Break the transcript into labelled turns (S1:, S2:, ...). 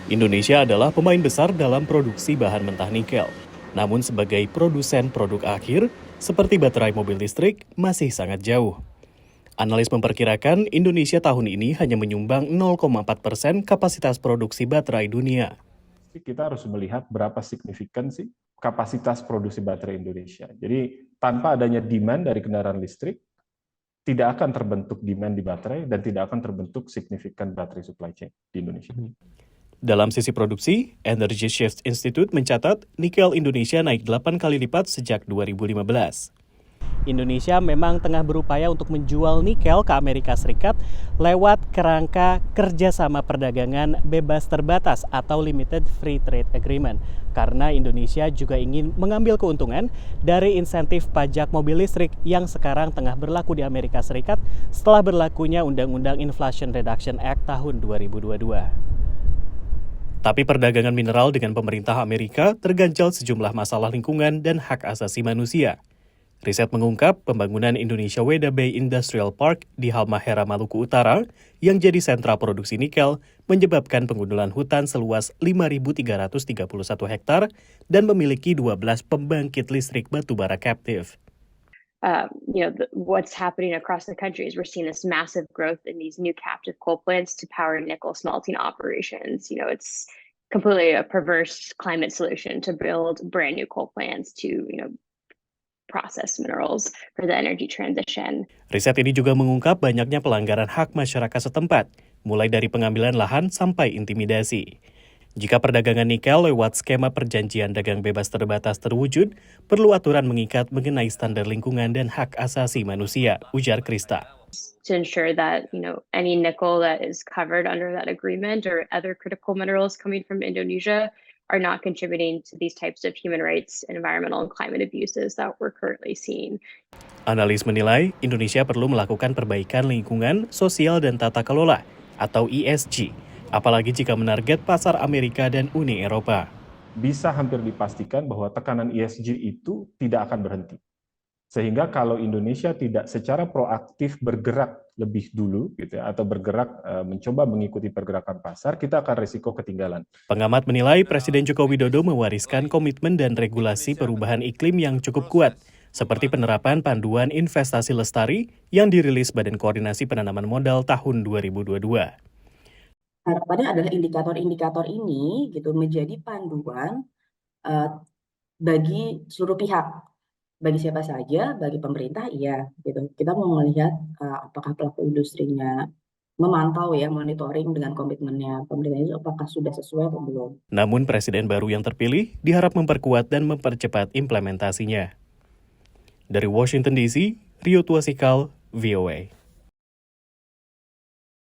S1: Indonesia adalah pemain besar dalam produksi bahan mentah nikel. Namun sebagai produsen produk akhir, seperti baterai mobil listrik, masih sangat jauh. Analis memperkirakan Indonesia tahun ini hanya menyumbang 0,4% kapasitas produksi baterai dunia.
S2: Kita harus melihat berapa signifikan sih kapasitas produksi baterai Indonesia. Jadi tanpa adanya demand dari kendaraan listrik, tidak akan terbentuk demand di baterai dan tidak akan terbentuk signifikan baterai supply chain di Indonesia.
S1: Dalam sisi produksi, Energy Shift Institute mencatat nikel Indonesia naik 8 kali lipat sejak 2015.
S3: Indonesia memang tengah berupaya untuk menjual nikel ke Amerika Serikat lewat kerangka kerjasama perdagangan bebas terbatas atau Limited Free Trade Agreement. Karena Indonesia juga ingin mengambil keuntungan dari insentif pajak mobil listrik yang sekarang tengah berlaku di Amerika Serikat setelah berlakunya Undang-Undang Inflation Reduction Act tahun 2022.
S1: Tapi perdagangan mineral dengan pemerintah Amerika terganjal sejumlah masalah lingkungan dan hak asasi manusia. Riset mengungkap pembangunan Indonesia Weda Bay Industrial Park di Halmahera, Maluku Utara yang jadi sentra produksi nikel menyebabkan pengundulan hutan seluas 5.331 hektar dan memiliki 12 pembangkit listrik batubara captive.
S4: What's happening across the country is we're seeing this massive growth in these new captive coal plants to power nickel smelting operations. It's completely a perverse climate solution to build brand new coal plants to, process minerals for the energy transition.
S1: Riset ini juga mengungkap banyaknya pelanggaran hak masyarakat setempat, mulai dari pengambilan lahan sampai intimidasi. Jika perdagangan nikel lewat skema perjanjian dagang bebas terbatas terwujud, perlu aturan mengikat mengenai standar lingkungan dan hak asasi manusia, ujar Krista.
S4: To ensure that, any nickel that is covered under that agreement or other critical minerals coming from Indonesia are not contributing to these types of human rights, environmental, and climate abuses that we're currently seeing.
S1: Analis menilai Indonesia perlu melakukan perbaikan lingkungan, sosial, dan tata kelola atau ESG, apalagi jika menarget pasar Amerika dan Uni Eropa.
S2: Bisa hampir dipastikan bahwa tekanan ESG itu tidak akan berhenti. Sehingga kalau Indonesia tidak secara proaktif bergerak lebih dulu atau bergerak mencoba mengikuti pergerakan pasar, kita akan risiko ketinggalan.
S1: Pengamat menilai Presiden Joko Widodo mewariskan komitmen dan regulasi perubahan iklim yang cukup kuat, seperti penerapan panduan investasi lestari yang dirilis Badan Koordinasi Penanaman Modal tahun 2022.
S5: Harapannya adalah indikator-indikator ini menjadi panduan bagi seluruh pihak. Bagi siapa saja, bagi pemerintah iya Kita mau melihat apakah pelaku industrinya memantau monitoring dengan komitmennya pemerintah itu apakah sudah sesuai atau belum.
S1: Namun Presiden baru yang terpilih diharap memperkuat dan mempercepat implementasinya. Dari Washington DC, Rio Tuasikal, VOA.